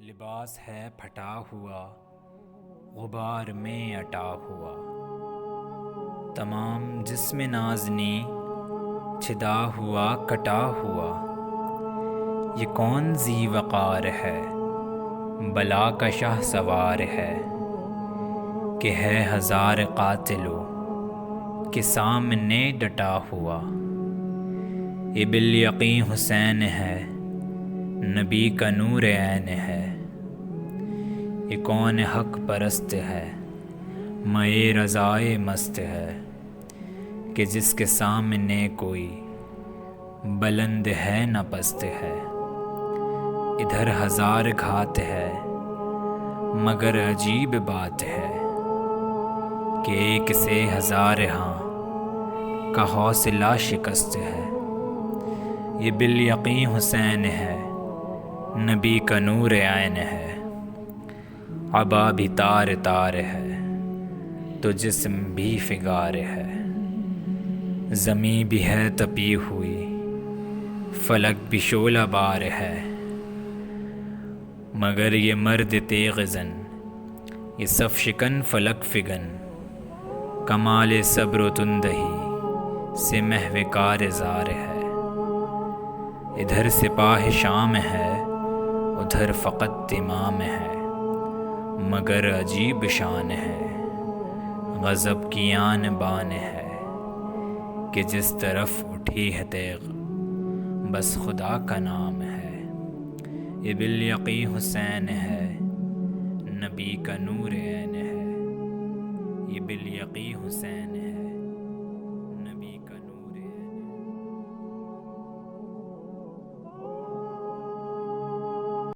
لباس ہے پھٹا ہوا غبار میں اٹا ہوا، تمام جسم نازنی چھدا ہوا کٹا ہوا۔ یہ کون ذی وقار ہے بلا کا شاہ سوار ہے، کہ ہے ہزار قاتلوں کے سامنے ڈٹا ہوا۔ یہ بالیقین حسین ہے نبی کا نور عین ہے، یہ کون حق پرست ہے مئے رضائے مست ہے، کہ جس کے سامنے کوئی بلند ہے نہ پست ہے۔ ادھر ہزار گھات ہے مگر عجیب بات ہے، کہ ایک سے ہزار ہاں کا حوصلہ شکست ہے۔ یہ بالیقین حسین ہے نبی کا نور عین ہے، عبا بھی تار تار ہے تو جسم بھی فگار ہے۔ زمیں بھی ہے تپی ہوئی فلک بھی شعلہ بار ہے، مگر یہ مرد تیغ زن یہ صف شکن فلک فگن، کمال صبر و تندہی سے محو کار زار ہے۔ ادھر سپاہ شام ہے ادھر فقط امام ہے، مگر عجیب شان ہے غضب کی آن بان ہے، کہ جس طرف اٹھی ہے تیغ بس خدا کا نام ہے۔ یہ بالیقین حسین ہے نبی کا نور عین ہے، یہ بالیقین حسین ہے۔